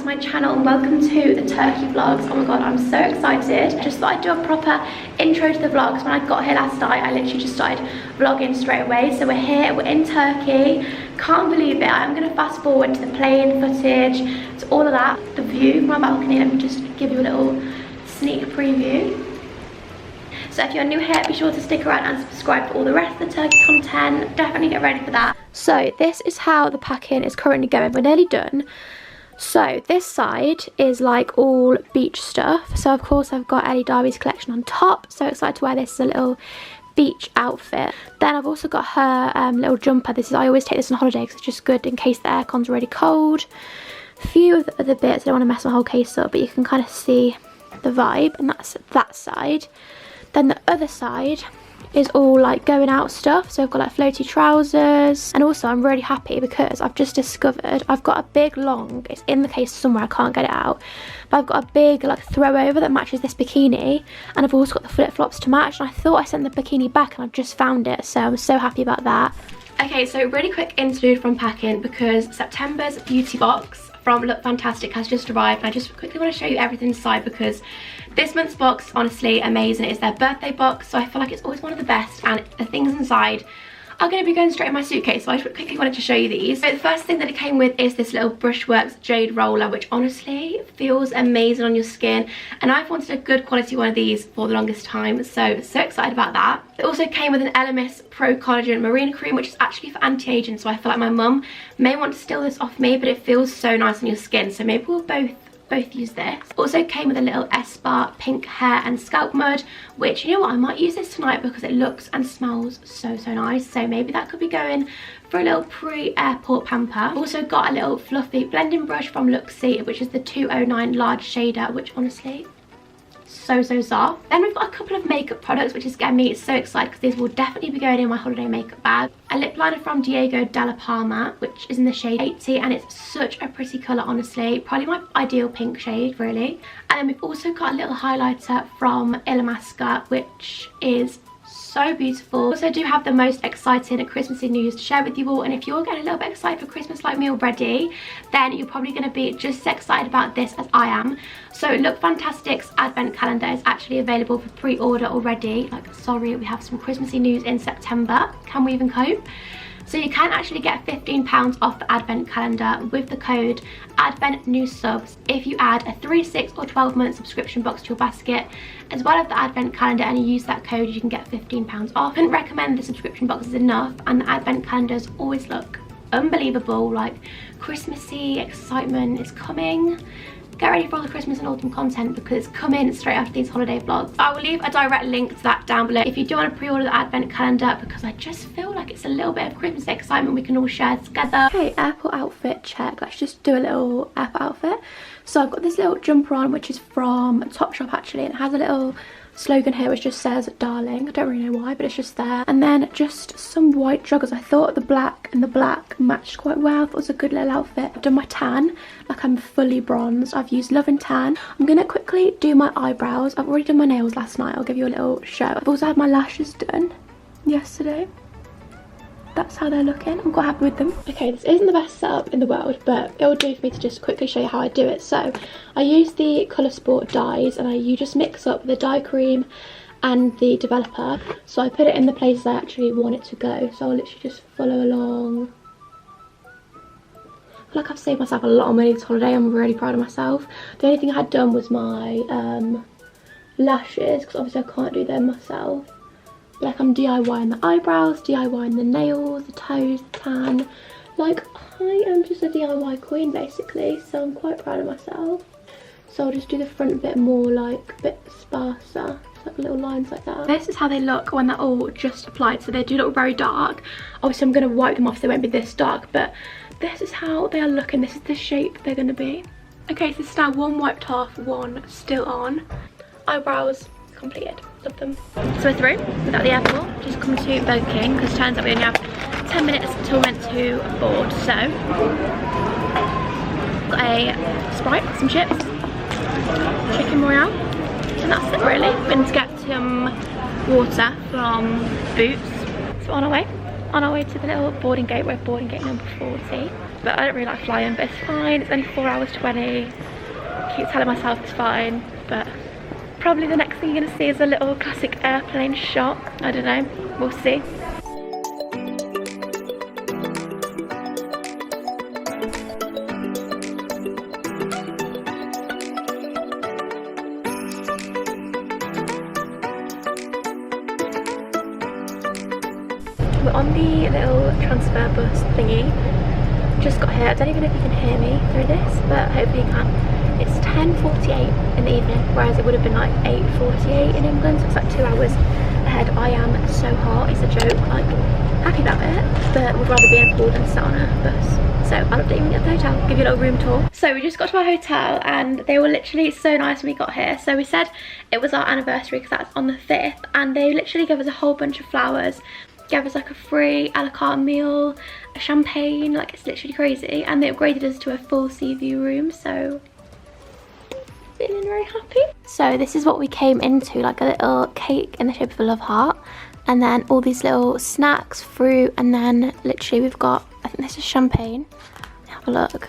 to my channel and welcome to the turkey vlogs. Oh my god, I'm so excited. Just thought I'd do a proper intro to the vlogs. When I got here last night, I literally just started vlogging straight away. So we're here, we're in Turkey. Can't believe it. I'm going to fast forward to the plane footage, to all of that. The view from my balcony. Let me just give you a little sneak preview. So if you're new here, be sure to stick around and subscribe for all the rest of the turkey content. Definitely get ready for that. So this is how the packing is currently going. We're nearly done. So this side is like all beach stuff. So of course I've got Ellie Darby's collection on top. So excited to wear this as a little beach outfit. Then I've also got her little jumper. I always take this on holiday because it's just good in case the aircon's really cold. A few of the other bits, I don't want to mess my whole case up, but you can kind of see the vibe, and that's that side. Then the other side is all like going out stuff. So I've got like floaty trousers, and also I'm really happy because I've just discovered I've got a big long, it's in the case somewhere, I can't get it out, but I've got a big like throw over that matches this bikini, and I've also got the flip-flops to match, and I thought I sent the bikini back and I've just found it, so I'm so happy about that. Okay, so really quick interlude from packing because September's beauty box from Look Fantastic has just arrived, and I just quickly want to show you everything inside because this month's box, honestly, amazing. It's their birthday box, so I feel like it's always one of the best, and the things inside are going to be going straight in my suitcase, so I just quickly wanted to show you these. So the first thing that it came with is this little Brushworks jade roller, which honestly feels amazing on your skin, and I've wanted a good quality one of these for the longest time, so excited about that. It also came with an Elemis Pro Collagen Marine Cream, which is actually for anti-aging, so I feel like my mum may want to steal this off me, but it feels so nice on your skin, so maybe we'll both use this. Also came with a little Espa pink hair and scalp mud, which, you know what, I might use this tonight because it looks and smells so nice, so maybe that could be going for a little pre-airport pamper. Also got a little fluffy blending brush from Luxie, which is the 209 large shader, which honestly so soft. Then we've got a couple of makeup products, which is getting me so excited because these will definitely be going in my holiday makeup bag. A lip liner from Diego Della Palma, which is in the shade 80, and it's such a pretty colour, honestly. Probably my ideal pink shade, really. And then we've also got a little highlighter from Illamasqua, which is so beautiful. Also do have the most exciting Christmassy news to share with you all, and if you're getting a little bit excited for Christmas like me already, then you're probably going to be just as excited about this as I am. So Look Fantastic's advent calendar is actually available for pre-order already. Like, sorry, we have some Christmassy news in September. Can we even cope? So you can actually get £15 off the advent calendar with the code ADVENTNEWSUBS if you add a 3, 6 or 12 month subscription box to your basket, as well as the advent calendar, and you use that code, you can get £15 off. I couldn't recommend the subscription boxes enough, and the advent calendars always look unbelievable, like Christmassy excitement is coming. Get ready for all the Christmas and autumn content because it's coming straight after these holiday vlogs. I will leave a direct link to that down below if you do want to pre-order the advent calendar, because I just feel like it's a little bit of Christmas excitement we can all share together. Okay, airport outfit check. Let's just do a little airport outfit. So I've got this little jumper on, which is from Topshop actually, and it has a little slogan here which just says darling. I don't really know why, but it's just there. And then just some white joggers. I thought the black and the black matched quite well. I thought it was a good little outfit. I've done my tan, like I'm fully bronzed. I've used Love and Tan. I'm gonna quickly do my eyebrows. I've already done my nails last night. I'll give you a little show. I've also had my lashes done yesterday. That's how they're looking. I'm quite happy with them. Okay, this isn't the best setup in the world, but it will do for me to just quickly show you how I do it. So I use the Colour Sport dyes, and you just mix up the dye cream and the developer. So I put it in the places I actually want it to go. So I'll literally just follow along. I feel like I've saved myself a lot of money this holiday. I'm really proud of myself. The only thing I had done was my lashes, because obviously I can't do them myself. Like, I'm DIYing the eyebrows, DIYing the nails, the toes, the tan. Like, I am just a DIY queen basically, so I'm quite proud of myself. So I'll just do the front bit more, like a bit sparser, like little lines like that. This is how they look when they're all just applied, so they do look very dark. Obviously I'm going to wipe them off so they won't be this dark, but this is how they are looking. This is the shape they're going to be. Okay, so this is now one wiped off, one still on. Eyebrows completed. Love them. So we're through without the airport. Just come to Burger King because it turns out we only have 10 minutes until we're meant to board. So got a Sprite, some chips, chicken royale, and that's it really. We're going to get some water from Boots. So on our way. on our way to the little boarding gate. We're boarding gate number 40. But I don't really like flying, but it's fine. It's only 4 hours 20. Keep telling myself it's fine, but probably the next thing you're gonna see is a little classic airplane shot. I don't know, we'll see. We're on the little transfer bus thingy. Just got here. I don't even know if you can hear me through this, but hopefully you can. It's 10:48 in the evening, whereas it would have been like 8:48 in England, so it's like 2 hours ahead. I am so hot, it's a joke. Like, happy about it, but would rather be in a pool than sit on a bus. So I'll update you when we get to the hotel, give you a little room tour. So we just got to our hotel and they were literally so nice when we got here. So we said it was our anniversary because that's on the 5th, and they literally gave us a whole bunch of flowers. Gave us like a free a la carte meal, a champagne, like it's literally crazy. And they upgraded us to a full sea view room, so feeling very happy. So this is what we came into, like a little cake in the shape of a love heart. And then all these little snacks, fruit, and then literally we've got, I think this is champagne. Have a look.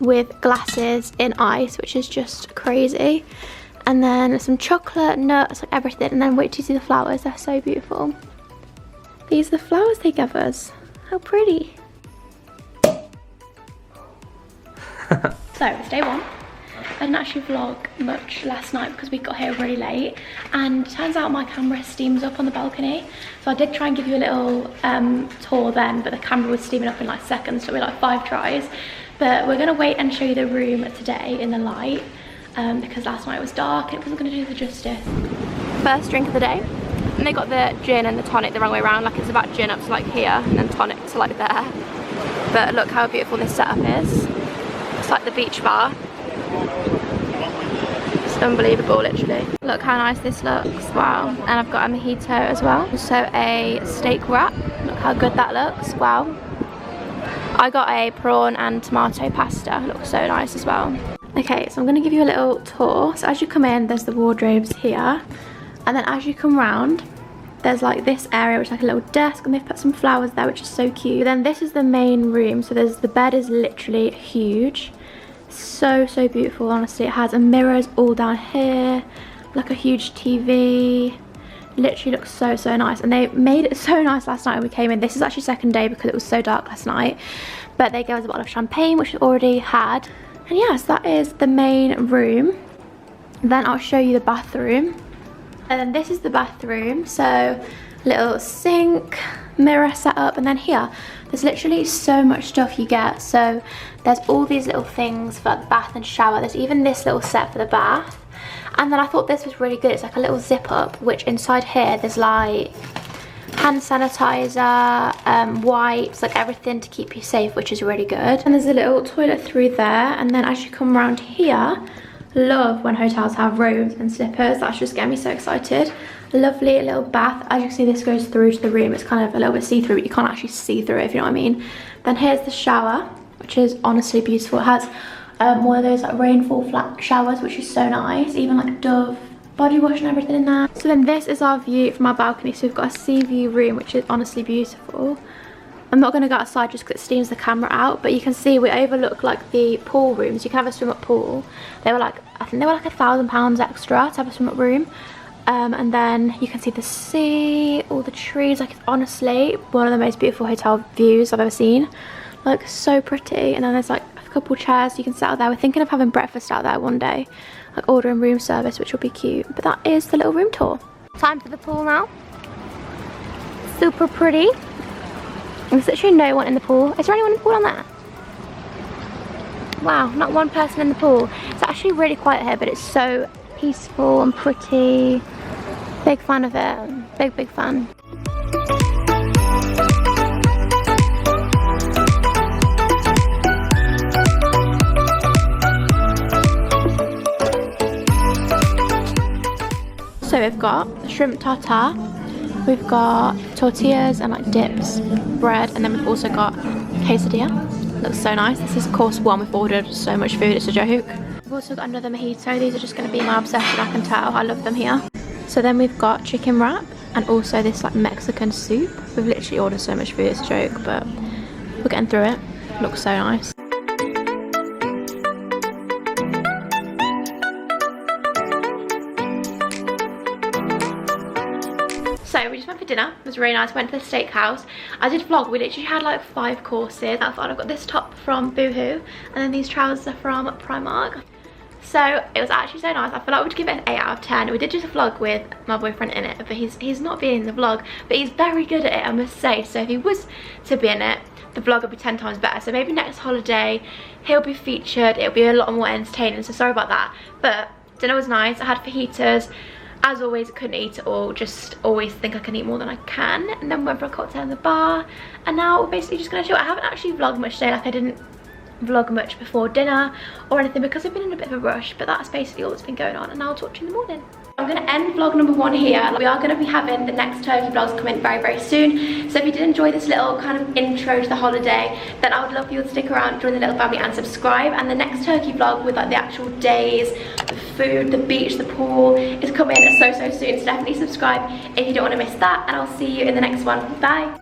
With glasses in ice, which is just crazy. And then some chocolate, nuts, like everything. And then wait till you see the flowers, they're so beautiful. These are the flowers they gave us. How pretty. So it's day one. I didn't actually vlog much last night because we got here really late. And turns out my camera steams up on the balcony. So I did try and give you a little tour then, but the camera was steaming up in like seconds, so we like 5 tries. But we're gonna wait and show you the room today in the light. Because last night it was dark and it wasn't going to do the justice. First drink of the day, and they got the gin and the tonic the wrong way around, like it's about gin up to like here and then tonic to like there. But look how beautiful this setup is. It's like the beach bar. It's unbelievable, literally. Look how nice this looks, wow. And I've got a mojito as well. Also a steak wrap, look how good that looks, wow. I got a prawn and tomato pasta, it looks so nice as well. Okay, so I'm going to give you a little tour. So as you come in, there's the wardrobes here. And then as you come round, there's like this area, which is like a little desk. And they've put some flowers there, which is so cute. Then this is the main room. So there's the bed is literally huge. So, so beautiful, honestly. It has mirrors all down here. Like a huge TV. Literally looks so, so nice. And they made it so nice last night when we came in. This is actually second day because it was so dark last night. But they gave us a bottle of champagne, which we already had. And yes, that is the main room. Then I'll show you the bathroom. And then this is the bathroom. So little sink, mirror setup, and then here there's literally so much stuff you get. So there's all these little things for the bath and shower. There's even this little set for the bath. And then I thought this was really good. It's like a little zip up, which inside here there's like hand sanitizer, wipes, like everything to keep you safe, which is really good. And there's a little toilet through there. And then as you come around here, love when hotels have robes and slippers. That's just getting me so excited. Lovely little bath. As you can see, this goes through to the room. It's kind of a little bit see-through, but you can't actually see through it, if you know what I mean. Then here's the shower, which is honestly beautiful. It has one of those like rainfall flat showers, which is so nice. Even like Dove body wash and everything in there. So then this is our view from our balcony. So we've got a sea view room, which is honestly beautiful. I'm not going to go outside just because it steams the camera out, but you can see we overlook like the pool rooms. You can have a swim up pool. They were like, I think they were like £1,000 extra to have a swim up room. And then you can see the sea, all the trees. Like, it's honestly one of the most beautiful hotel views I've ever seen. Like, so pretty. And then there's like a couple chairs you can sit out there. We're thinking of having breakfast out there one day, like ordering room service, which will be cute. But that is the little room tour. Time for the pool now. Super pretty. There's literally no one in the pool. Is there anyone in the pool on there? Wow, not one person in the pool. It's actually really quiet here, but it's so peaceful and pretty. Big fan of it. Big, big fan. So we've got shrimp tartare, we've got tortillas and like dips, bread, and then we've also got quesadilla. Looks so nice. This is course one. We've ordered so much food, it's a joke. We've also got another mojito. These are just going to be my obsession, I can tell. I love them here. So then we've got chicken wrap, and also this like Mexican soup. We've literally ordered so much food, it's a joke, but we're getting through it. Looks so nice. So we just went for dinner. It was really nice. Went to the steakhouse. I did vlog. We literally had like 5 courses. I thought I've got this top from Boohoo, and then these trousers are from Primark. So it was actually so nice. I feel like we'd give it an 8 out of 10. We did just a vlog with my boyfriend in it, but he's not being in the vlog, but he's very good at it, I must say. So if he was to be in it, the vlog would be 10 times better. So maybe next holiday he'll be featured. It'll be a lot more entertaining, so sorry about that. But dinner was nice. I had fajitas. As always, I couldn't eat it all, just always think I can eat more than I can. And then we went for a cocktail in the bar, and now we're basically just gonna chill. I haven't actually vlogged much today, like I didn't vlog much before dinner or anything because I've been in a bit of a rush, but that's basically all that's been going on, and I'll talk to you in the morning. I'm going to end vlog number 1 here. We are going to be having the next turkey vlogs coming very soon, so if you did enjoy this little kind of intro to the holiday, then I would love for you to stick around, join the little family and subscribe. And the next turkey vlog with like the actual days, the food, the beach, the pool is coming so soon, so definitely subscribe if you don't want to miss that, and I'll see you in the next one. Bye.